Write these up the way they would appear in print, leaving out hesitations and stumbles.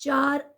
4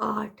8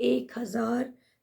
1000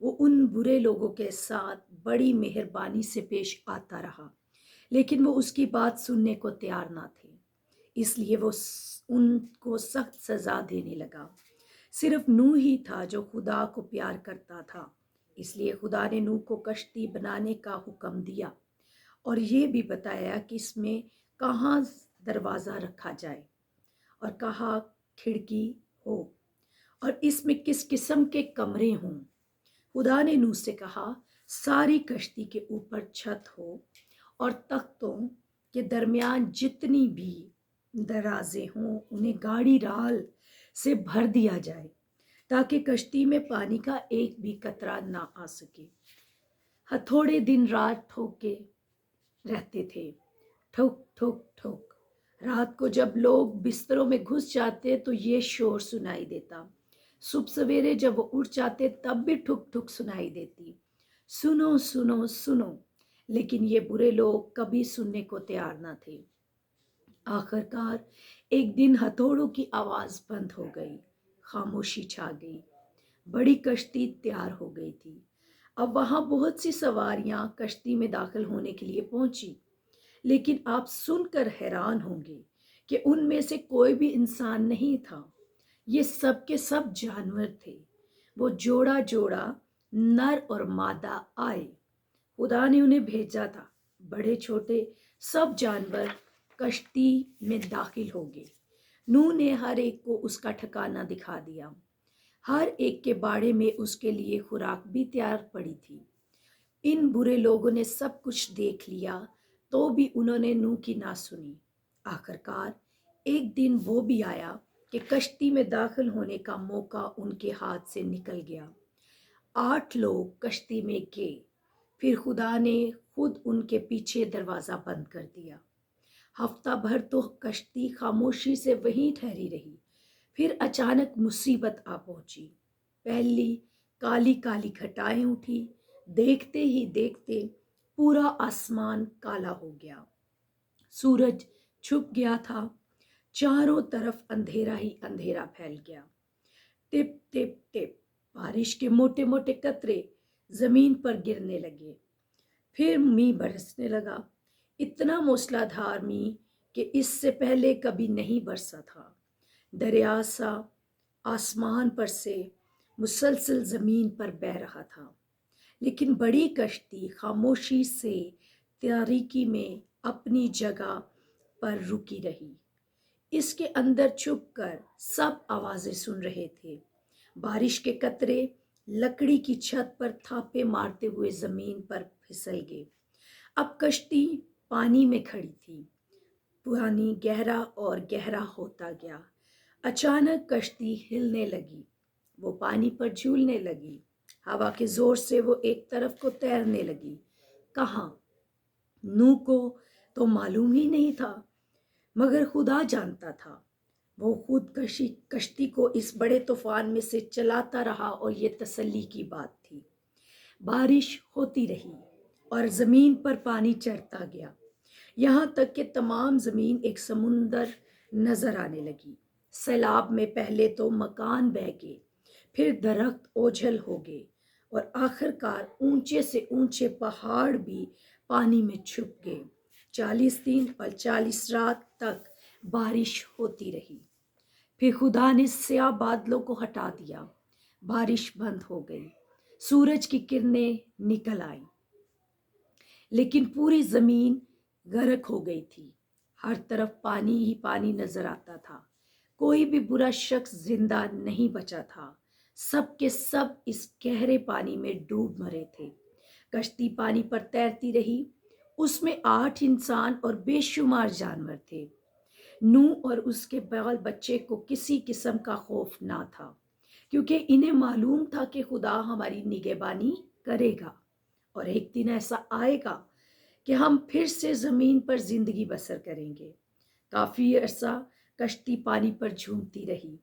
وہ ان برے لوگوں کے ساتھ بڑی مہربانی سے پیش آتا رہا، لیکن وہ اس کی بات سننے کو تیار نہ تھے، اس لیے وہ ان کو سخت سزا دینے لگا۔ صرف نوح ہی تھا جو خدا کو پیار کرتا تھا، اس لیے خدا نے نوح کو کشتی بنانے کا حکم دیا اور یہ بھی بتایا کہ اس میں کہاں دروازہ رکھا جائے اور کہاں کھڑکی ہو اور اس میں کس قسم کے کمرے ہوں۔ خدا نے نوح سے کہا، ساری کشتی کے اوپر چھت ہو اور تختوں کے درمیان جتنی بھی درازے ہوں انہیں گاڑی رال سے بھر دیا جائے تاکہ کشتی میں پانی کا ایک بھی قطرہ نہ آ سکے۔ ہتھوڑے دن رات ٹھوکے رہتے تھے، ٹھوک ٹھوک ٹھوک۔ رات کو جب لوگ بستروں میں گھس جاتے تو یہ شور سنائی دیتا، صبح سویرے جب وہ اٹھ جاتے تب بھی ٹھک ٹھک سنائی دیتی، سنو سنو سنو، لیکن یہ برے لوگ کبھی سننے کو تیار نہ تھے۔ آخر کار ایک دن ہتھوڑوں کی آواز بند ہو گئی، خاموشی چھا گئی، بڑی کشتی تیار ہو گئی تھی۔ اب وہاں بہت سی سواریاں کشتی میں داخل ہونے کے لیے پہنچی، لیکن آپ سن کر حیران ہوں گے کہ ان میں سے کوئی بھی انسان نہیں تھا، یہ سب کے سب جانور تھے۔ وہ جوڑا جوڑا نر اور مادہ آئے، خدا نے انہیں بھیجا تھا، بڑے چھوٹے سب جانور کشتی میں داخل ہو گئے۔ نوح نے ہر ایک کو اس کا ٹھکانہ دکھا دیا، ہر ایک کے باڑے میں اس کے لیے خوراک بھی تیار پڑی تھی۔ ان برے لوگوں نے سب کچھ دیکھ لیا تو بھی انہوں نے نوح کی نہ سنی۔ آخر کار ایک دن وہ بھی آیا کہ کشتی میں داخل ہونے کا موقع ان کے ہاتھ سے نکل گیا۔ 8 لوگ کشتی میں گئے، پھر خدا نے خود ان کے پیچھے دروازہ بند کر دیا۔ ہفتہ بھر تو کشتی خاموشی سے وہیں ٹھہری رہی، پھر اچانک مصیبت آ پہنچی۔ پہلی کالی کالی گھٹائیں اٹھی، دیکھتے ہی دیکھتے پورا آسمان کالا ہو گیا، سورج چھپ گیا تھا، چاروں طرف اندھیرا ہی اندھیرا پھیل گیا۔ ٹپ ٹپ ٹپ بارش کے موٹے موٹے قطرے زمین پر گرنے لگے، پھر میںہ برسنے لگا، اتنا موسلا دھار میںہ کہ اس سے پہلے کبھی نہیں برسا تھا۔ دریا سا آسمان پر سے مسلسل زمین پر بہہ رہا تھا، لیکن بڑی کشتی خاموشی سے تاریکی میں اپنی جگہ پر رکی رہی۔ اس کے اندر چھپ کر سب آوازیں سن رہے تھے، بارش کے قطرے لکڑی کی چھت پر تھاپے مارتے ہوئے زمین پر پھسل گئے۔ اب کشتی پانی میں کھڑی تھی، پانی گہرا اور گہرا ہوتا گیا۔ اچانک کشتی ہلنے لگی، وہ پانی پر جھولنے لگی، ہوا کے زور سے وہ ایک طرف کو تیرنے لگی۔ کہاں؟ نوح کو تو معلوم ہی نہیں تھا، مگر خدا جانتا تھا۔ وہ خود کشتی کو اس بڑے طوفان میں سے چلاتا رہا اور یہ تسلی کی بات تھی۔ بارش ہوتی رہی اور زمین پر پانی چڑھتا گیا، یہاں تک کہ تمام زمین ایک سمندر نظر آنے لگی۔ سیلاب میں پہلے تو مکان بہہ گئے، پھر درخت اوجھل ہو گئے اور آخر کار اونچے سے اونچے پہاڑ بھی پانی میں چھپ گئے۔ 40 دن اور 40 رات تک بارش ہوتی رہی، پھر خدا نے سیاہ بادلوں کو ہٹا دیا، بارش بند ہو گئی، سورج کی کرنیں نکل آئیں، لیکن پوری زمین غرق ہو گئی تھی، ہر طرف پانی ہی پانی نظر آتا تھا، کوئی بھی برا شخص زندہ نہیں بچا تھا، سب کے سب اس گہرے پانی میں ڈوب مرے تھے۔ کشتی پانی پر تیرتی رہی، اس میں 8 انسان اور بے شمار جانور تھے۔ نوح اور اس کے بال بچے کو کسی قسم کا خوف نہ تھا، کیونکہ انہیں معلوم تھا کہ خدا ہماری نگہبانی کرے گا اور ایک دن ایسا آئے گا کہ ہم پھر سے زمین پر زندگی بسر کریں گے۔ کافی عرصہ کشتی پانی پر جھومتی رہی۔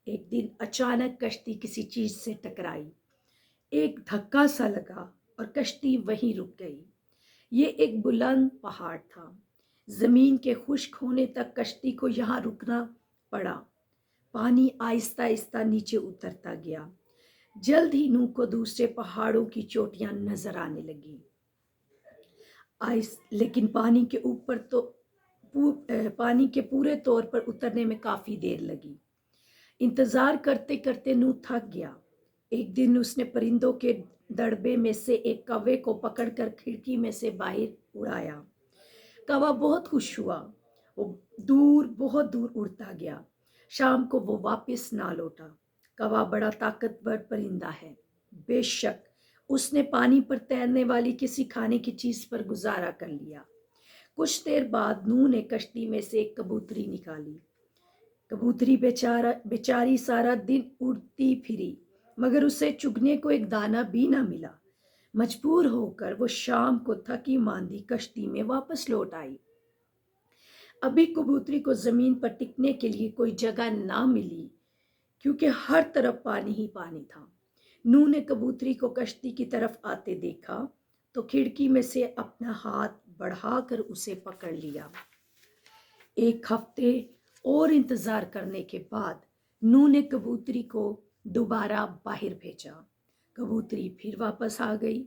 ایک دن اچانک کشتی کسی چیز سے ٹکرائی، ایک دھکا سا لگا اور کشتی وہیں رک گئی۔ یہ ایک بلند پہاڑ تھا، زمین کے خشک ہونے تک کشتی کو یہاں رکنا پڑا۔ پانی آہستہ آہستہ نیچے اترتا گیا، جلد ہی نوح کو دوسرے پہاڑوں کی چوٹیاں نظر آنے لگیں، لیکن پانی کے پورے طور پر اترنے میں کافی دیر لگی۔ انتظار کرتے کرتے نوح تھک گیا۔ ایک دن اس نے پرندوں کے دڑبے میں سے ایک کوے کو پکڑ کر کھڑکی میں سے باہر اڑایا۔ کوا بہت خوش ہوا، وہ بہت دور اڑتا گیا۔ شام کو وہ واپس نہ لوٹا۔ کوا بڑا طاقتور پرندہ ہے، بے شک اس نے پانی پر تیرنے والی کسی کھانے کی چیز پر گزارا کر لیا۔ کچھ دیر بعد نوح نے کشتی میں سے ایک کبوتری نکالی۔ کبوتری بیچاری سارا دن اڑتی پھری، مگر اسے چگنے کو ایک دانہ بھی نہ ملا۔ مجبور ہو کر وہ شام کو تھکی ماندی کشتی میں واپس لوٹ آئی۔ ابھی کبوتری کو زمین پر ٹکنے کے لیے کوئی جگہ نہ ملی، کیونکہ ہر طرف پانی ہی پانی تھا۔ نوح نے کبوتری کو کشتی کی طرف آتے دیکھا تو کھڑکی میں سے اپنا ہاتھ بڑھا کر اسے پکڑ لیا۔ ایک ہفتے اور انتظار کرنے کے بعد نوح نے کبوتری کو دوبارہ باہر بھیجا۔ کبوتری پھر واپس آ گئی،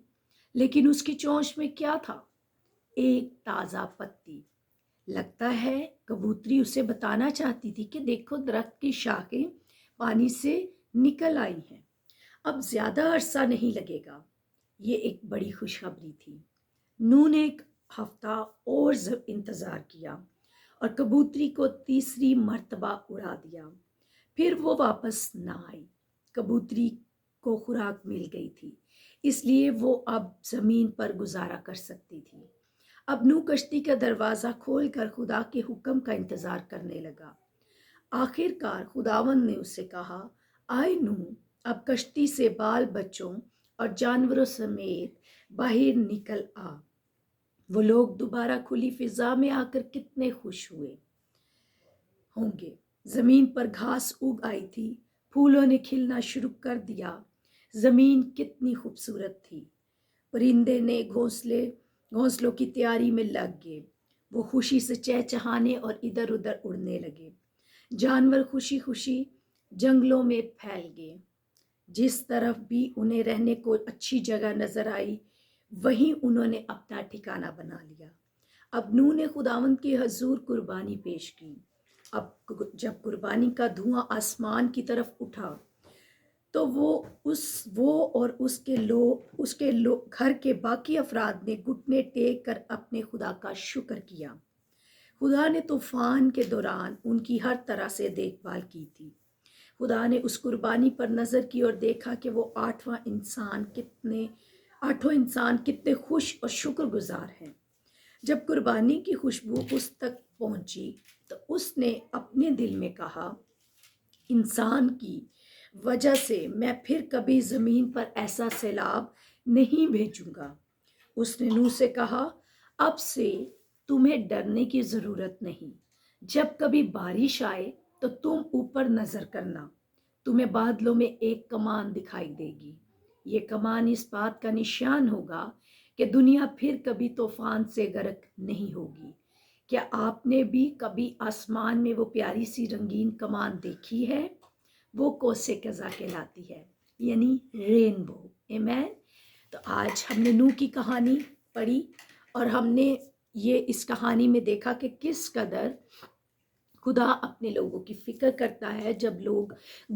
لیکن اس کی چونچ میں کیا تھا؟ ایک تازہ پتی۔ لگتا ہے کبوتری اسے بتانا چاہتی تھی کہ دیکھو درخت کی شاخیں پانی سے نکل آئی ہیں، اب زیادہ عرصہ نہیں لگے گا۔ یہ ایک بڑی خوشخبری تھی۔ نوح نے ایک ہفتہ اور انتظار کیا اور کبوتری کو تیسری مرتبہ اڑا دیا، پھر وہ واپس نہ آئی۔ کبوتری کو خوراک مل گئی تھی، اس لیے وہ اب زمین پر گزارا کر سکتی تھی۔ اب نوح کشتی کا دروازہ کھول کر خدا کے حکم کا انتظار کرنے لگا۔ آخر کار خداوند نے اسے کہا، آئے نوح، اب کشتی سے بال بچوں اور جانوروں سمیت باہر نکل آ۔ وہ لوگ دوبارہ کھلی فضا میں آ کر کتنے خوش ہوئے ہوں گے۔ زمین پر گھاس اگ آئی تھی، پھولوں نے کھلنا شروع کر دیا، زمین کتنی خوبصورت تھی۔ پرندے نے گھونسلوں کی تیاری میں لگ گئے، وہ خوشی سے چہچہانے اور ادھر ادھر اڑنے لگے۔ جانور خوشی خوشی جنگلوں میں پھیل گئے۔ جس طرف بھی انہیں رہنے کو اچھی جگہ نظر آئی، وہیں انہوں نے اپنا ٹھکانہ بنا لیا۔ اب نوح نے خداوند کے حضور قربانی پیش کی۔ اب جب قربانی کا دھواں آسمان کی طرف اٹھا تو وہ اور اس کے گھر کے باقی افراد نے گھٹنے ٹیک کر اپنے خدا کا شکر کیا۔ خدا نے طوفان کے دوران ان کی ہر طرح سے دیکھ بھال کی تھی۔ خدا نے اس قربانی پر نظر کی اور دیکھا کہ وہ آٹھوں انسان کتنے خوش اور شکر گزار ہیں۔ جب قربانی کی خوشبو اس تک پہنچی تو اس نے اپنے دل میں کہا، انسان کی وجہ سے میں پھر کبھی زمین پر ایسا سیلاب نہیں بھیجوں گا۔ اس نے نوح سے کہا، اب سے تمہیں ڈرنے کی ضرورت نہیں۔ جب کبھی بارش آئے تو تم اوپر نظر کرنا، تمہیں بادلوں میں ایک کمان دکھائی دے گی۔ یہ کمان اس بات کا نشان ہوگا کہ دنیا پھر کبھی طوفان سے غرق نہیں ہوگی۔ کیا آپ نے بھی کبھی آسمان میں وہ پیاری سی رنگین کمان دیکھی ہے؟ وہ کوسے قزح کہلاتی ہے، یعنی رینبو۔ آمین۔ تو آج ہم نے نوح کی کہانی پڑھی اور ہم نے یہ اس کہانی میں دیکھا کہ کس قدر خدا اپنے لوگوں کی فکر کرتا ہے۔ جب لوگ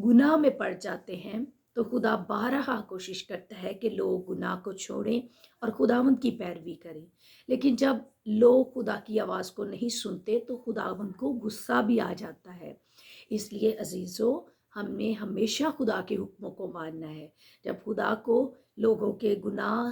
گناہ میں پڑ جاتے ہیں تو خدا بارہا کوشش کرتا ہے کہ لوگ گناہ کو چھوڑیں اور خداوند کی پیروی کریں، لیکن جب لوگ خدا کی آواز کو نہیں سنتے تو خداوند کو غصہ بھی آ جاتا ہے۔ اس لیے عزیزو، ہم نے ہمیشہ خدا کے حکموں کو ماننا ہے۔ جب خدا کو لوگوں کے گناہ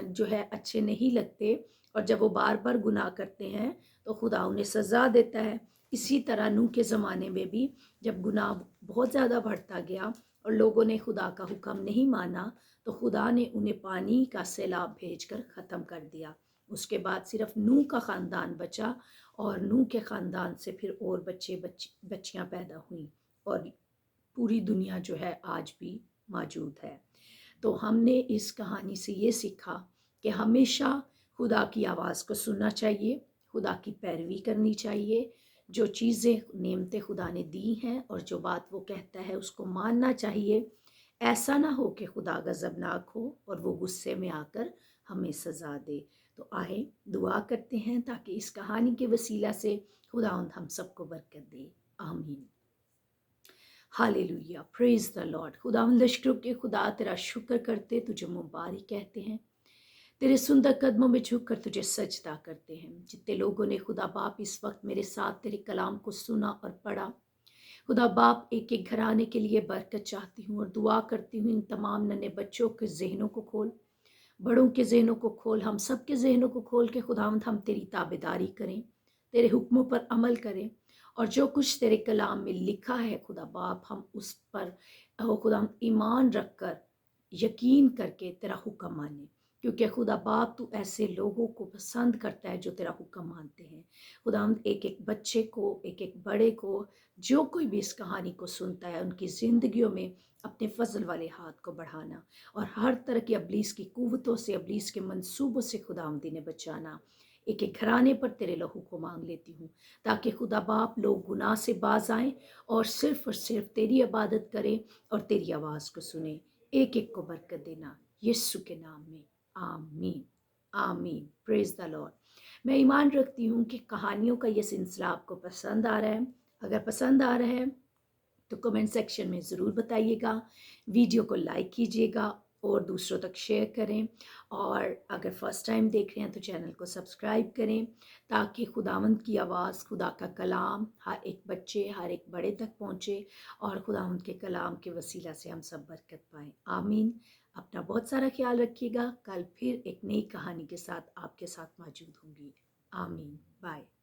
جو ہے اچھے نہیں لگتے اور جب وہ بار بار گناہ کرتے ہیں تو خدا انہیں سزا دیتا ہے۔ اسی طرح نوح کے زمانے میں بھی جب گناہ بہت زیادہ بڑھتا گیا اور لوگوں نے خدا کا حکم نہیں مانا تو خدا نے انہیں پانی کا سیلاب بھیج کر ختم کر دیا۔ اس کے بعد صرف نوح کا خاندان بچا اور نوح کے خاندان سے پھر اور بچیاں پیدا ہوئیں اور پوری دنیا جو ہے آج بھی موجود ہے۔ تو ہم نے اس کہانی سے یہ سیکھا کہ ہمیشہ خدا کی آواز کو سننا چاہیے، خدا کی پیروی کرنی چاہیے، جو چیزیں نعمتیں خدا نے دی ہیں اور جو بات وہ کہتا ہے اس کو ماننا چاہیے۔ ایسا نہ ہو کہ خدا غضبناک ہو اور وہ غصے میں آ کر ہمیں سزا دے۔ تو آئے دعا کرتے ہیں تاکہ اس کہانی کے وسیلہ سے خداوند ہم سب کو برکت دے۔ آمین۔ ہاللیلویہ، پریز دا لارڈ۔ خداوند لشکروں کے خدا تیرا شکر کرتے، تجھے مبارک کہتے ہیں، تیرے سندر قدموں میں جھک کر تجھے سجدہ کرتے ہیں۔ جتنے لوگوں نے خدا باپ اس وقت میرے ساتھ تیرے کلام کو سنا اور پڑھا، خدا باپ ایک ایک گھرانے کے لیے برکت چاہتی ہوں اور دعا کرتی ہوں ان تمام ننھے بچوں کے ذہنوں کو کھول، بڑوں کے ذہنوں کو کھول، ہم سب کے ذہنوں کو کھول کے خداوند ہم تیری تابعداری کریں، تیرے حکموں پر عمل کریں، اور جو کچھ تیرے کلام میں لکھا ہے خدا باپ ہم اس پر خدا ایمان رکھ کر، یقین کر کے تیرا حکم مانیں، کیونکہ خدا باپ تو ایسے لوگوں کو پسند کرتا ہے جو تیرا حکم مانتے ہیں۔ خدا ایک ایک بچے کو، ایک ایک بڑے کو، جو کوئی بھی اس کہانی کو سنتا ہے، ان کی زندگیوں میں اپنے فضل والے ہاتھ کو بڑھانا اور ہر طرح کی ابلیس کی قوتوں سے، ابلیس کے منصوبوں سے خداوندی نے بچانا۔ ایک ایک گھرانے پر تیرے لہو کو مانگ لیتی ہوں تاکہ خدا باپ لوگ گناہ سے باز آئیں اور صرف تیری عبادت کریں اور تیری آواز کو سنیں۔ ایک ایک کو برکت دینا یسوع کے نام میں، آمین آمین۔ پریز دا لارڈ۔ میں ایمان رکھتی ہوں کہ کہانیوں کا یہ سلسلہ آپ کو پسند آ رہا ہے۔ اگر پسند آ رہا ہے تو کمنٹ سیکشن میں ضرور بتائیے گا، ویڈیو کو لائک کیجیے گا اور دوسروں تک شیئر کریں، اور اگر فرسٹ ٹائم دیکھ رہے ہیں تو چینل کو سبسکرائب کریں تاکہ خداوند کی آواز، خدا کا کلام ہر ایک بچے، ہر ایک بڑے تک پہنچے اور خداوند کے کلام کے وسیلہ سے ہم سب برکت پائیں۔ آمین۔ اپنا بہت سارا خیال رکھیے گا، کل پھر ایک نئی کہانی کے ساتھ آپ کے ساتھ موجود ہوں گی۔ آمین۔ بائے۔